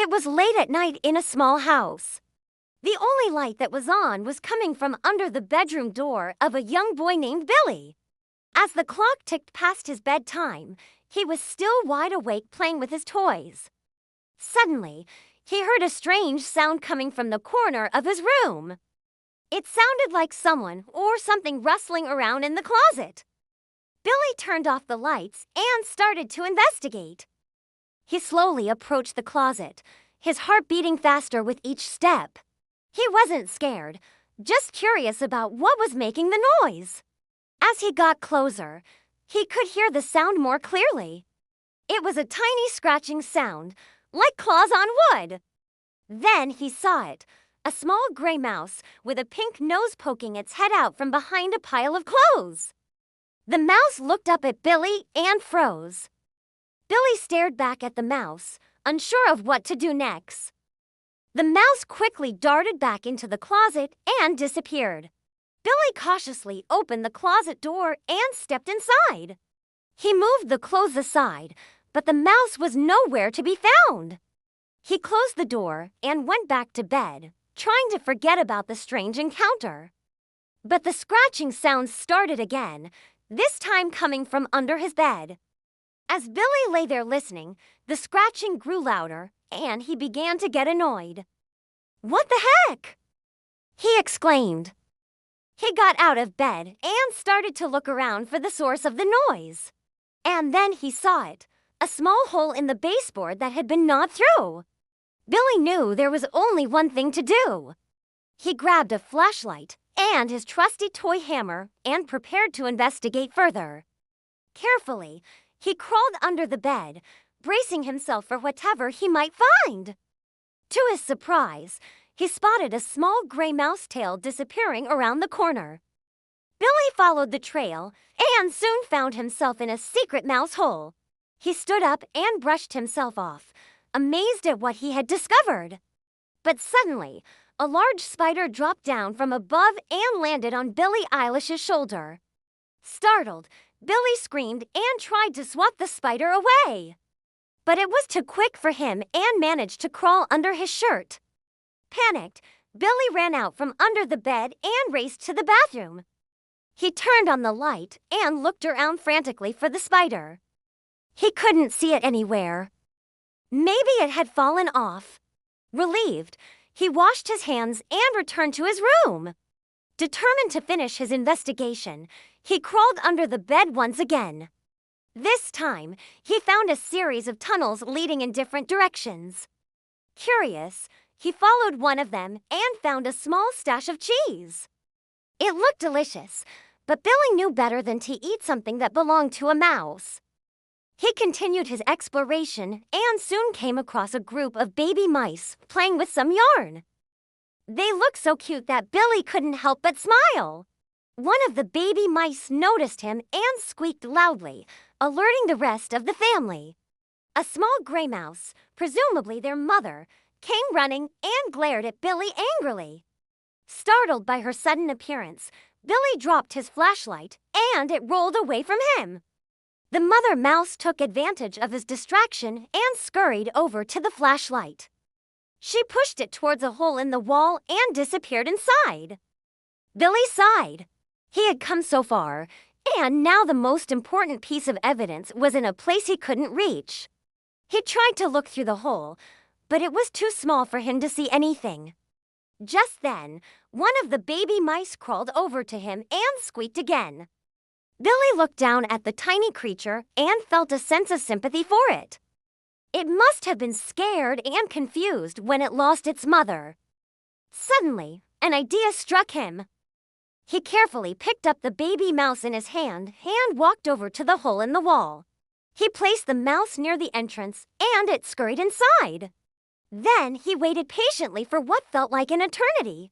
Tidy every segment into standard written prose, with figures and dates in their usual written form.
It was late at night in a small house. The only light that was on was coming from under the bedroom door of a young boy named Billy. As the clock ticked past his bedtime, he was still wide awake playing with his toys. Suddenly, he heard a strange sound coming from the corner of his room. It sounded like someone or something rustling around in the closet. Billy turned off the lights and started to investigate. He slowly approached the closet, his heart beating faster with each step. He wasn't scared, just curious about what was making the noise. As he got closer, he could hear the sound more clearly. It was a tiny scratching sound, like claws on wood. Then he saw it, a small gray mouse with a pink nose poking its head out from behind a pile of clothes. The mouse looked up at Billy and froze. Billy stared back at the mouse, unsure of what to do next. The mouse quickly darted back into the closet and disappeared. Billy cautiously opened the closet door and stepped inside. He moved the clothes aside, but the mouse was nowhere to be found. He closed the door and went back to bed, trying to forget about the strange encounter. But the scratching sound started again, this time coming from under his bed. As Billy lay there listening, the scratching grew louder, and he began to get annoyed. "What the heck?" he exclaimed. He got out of bed and started to look around for the source of the noise. And then he saw it, a small hole in the baseboard that had been gnawed through. Billy knew there was only one thing to do. He grabbed a flashlight and his trusty toy hammer and prepared to investigate further. Carefully, he crawled under the bed, bracing himself for whatever he might find. To his surprise, he spotted a small gray mouse tail disappearing around the corner. Billy followed the trail and soon found himself in a secret mouse hole. He stood up and brushed himself off, amazed at what he had discovered. But suddenly, a large spider dropped down from above and landed on Billie Eilish's shoulder. Startled, Billy screamed and tried to swat the spider away. But it was too quick for him and managed to crawl under his shirt. Panicked, Billy ran out from under the bed and raced to the bathroom. He turned on the light and looked around frantically for the spider. He couldn't see it anywhere. Maybe it had fallen off. Relieved, he washed his hands and returned to his room. Determined to finish his investigation, he crawled under the bed once again. This time, he found a series of tunnels leading in different directions. Curious, he followed one of them and found a small stash of cheese. It looked delicious, but Billy knew better than to eat something that belonged to a mouse. He continued his exploration and soon came across a group of baby mice playing with some yarn. They looked so cute that Billy couldn't help but smile. One of the baby mice noticed him and squeaked loudly, alerting the rest of the family. A small gray mouse, presumably their mother, came running and glared at Billy angrily. Startled by her sudden appearance, Billy dropped his flashlight and it rolled away from him. The mother mouse took advantage of his distraction and scurried over to the flashlight. She pushed it towards a hole in the wall and disappeared inside. Billy sighed. He had come so far, and now the most important piece of evidence was in a place he couldn't reach. He tried to look through the hole, but it was too small for him to see anything. Just then, one of the baby mice crawled over to him and squeaked again. Billy looked down at the tiny creature and felt a sense of sympathy for it. It must have been scared and confused when it lost its mother. Suddenly, an idea struck him. He carefully picked up the baby mouse in his hand and walked over to the hole in the wall. He placed the mouse near the entrance and it scurried inside. Then he waited patiently for what felt like an eternity.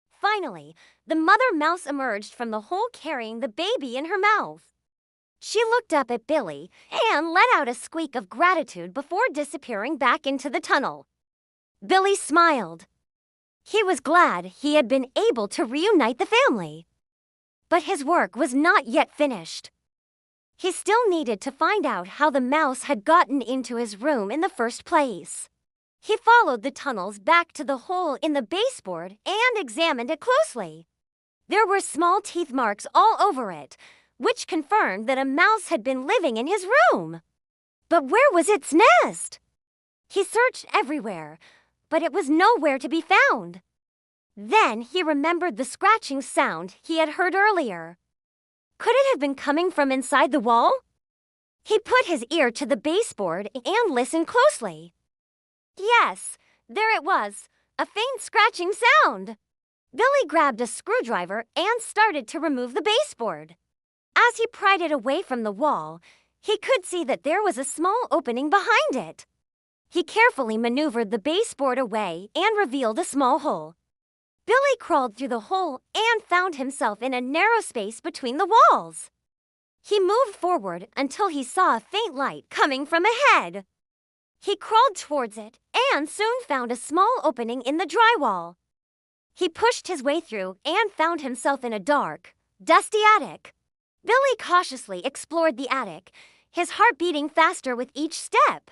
Finally, the mother mouse emerged from the hole carrying the baby in her mouth. She looked up at Billy and let out a squeak of gratitude before disappearing back into the tunnel. Billy smiled. He was glad he had been able to reunite the family. But his work was not yet finished. He still needed to find out how the mouse had gotten into his room in the first place. He followed the tunnels back to the hole in the baseboard and examined it closely. There were small teeth marks all over it, which confirmed that a mouse had been living in his room. But where was its nest? He searched everywhere, but it was nowhere to be found. Then he remembered the scratching sound he had heard earlier. Could it have been coming from inside the wall? He put his ear to the baseboard and listened closely. Yes, there it was, a faint scratching sound. Billy grabbed a screwdriver and started to remove the baseboard. As he pried it away from the wall, he could see that there was a small opening behind it. He carefully maneuvered the baseboard away and revealed a small hole. Billy crawled through the hole and found himself in a narrow space between the walls. He moved forward until he saw a faint light coming from ahead. He crawled towards it and soon found a small opening in the drywall. He pushed his way through and found himself in a dark, dusty attic. Billy cautiously explored the attic, his heart beating faster with each step.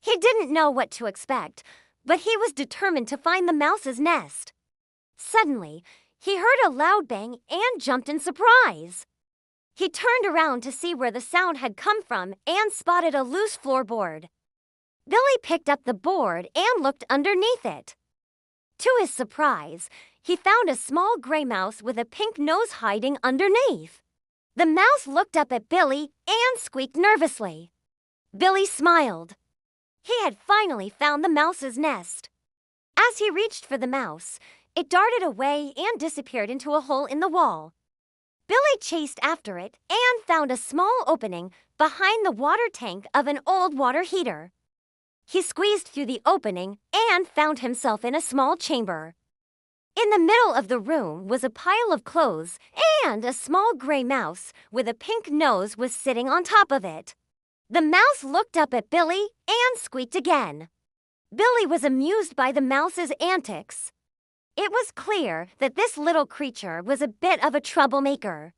He didn't know what to expect, but he was determined to find the mouse's nest. Suddenly, he heard a loud bang and jumped in surprise. He turned around to see where the sound had come from and spotted a loose floorboard. Billy picked up the board and looked underneath it. To his surprise, he found a small gray mouse with a pink nose hiding underneath. The mouse looked up at Billy and squeaked nervously. Billy smiled. He had finally found the mouse's nest. As he reached for the mouse, it darted away and disappeared into a hole in the wall. Billy chased after it and found a small opening behind the water tank of an old water heater. He squeezed through the opening and found himself in a small chamber. In the middle of the room was a pile of clothes, and a small gray mouse with a pink nose was sitting on top of it. The mouse looked up at Billy and squeaked again. Billy was amused by the mouse's antics. It was clear that this little creature was a bit of a troublemaker.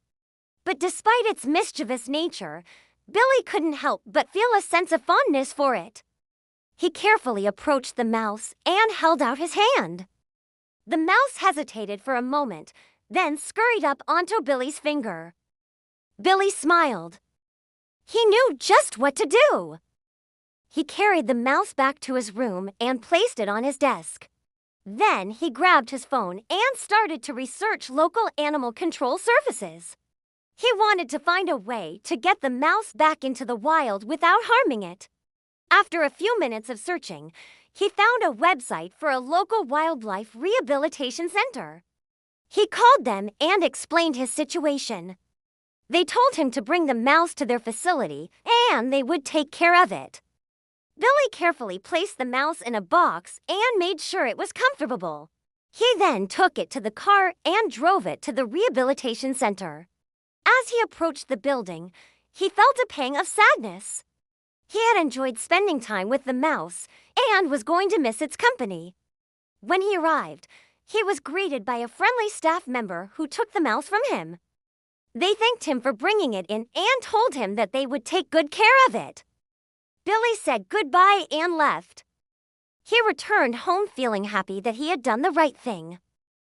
But despite its mischievous nature, Billy couldn't help but feel a sense of fondness for it. He carefully approached the mouse and held out his hand. The mouse hesitated for a moment, then scurried up onto Billy's finger. Billy smiled. He knew just what to do. He carried the mouse back to his room and placed it on his desk. Then he grabbed his phone and started to research local animal control services. He wanted to find a way to get the mouse back into the wild without harming it. After a few minutes of searching, he found a website for a local wildlife rehabilitation center. He called them and explained his situation. They told him to bring the mouse to their facility and they would take care of it. Billy carefully placed the mouse in a box and made sure it was comfortable. He then took it to the car and drove it to the rehabilitation center. As he approached the building, he felt a pang of sadness. He had enjoyed spending time with the mouse and was going to miss its company. When he arrived, he was greeted by a friendly staff member who took the mouse from him. They thanked him for bringing it in and told him that they would take good care of it. Billy said goodbye and left. He returned home feeling happy that he had done the right thing.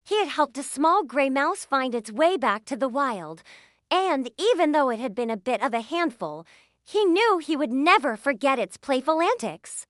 He had helped a small gray mouse find its way back to the wild, and even though it had been a bit of a handful, he knew he would never forget its playful antics.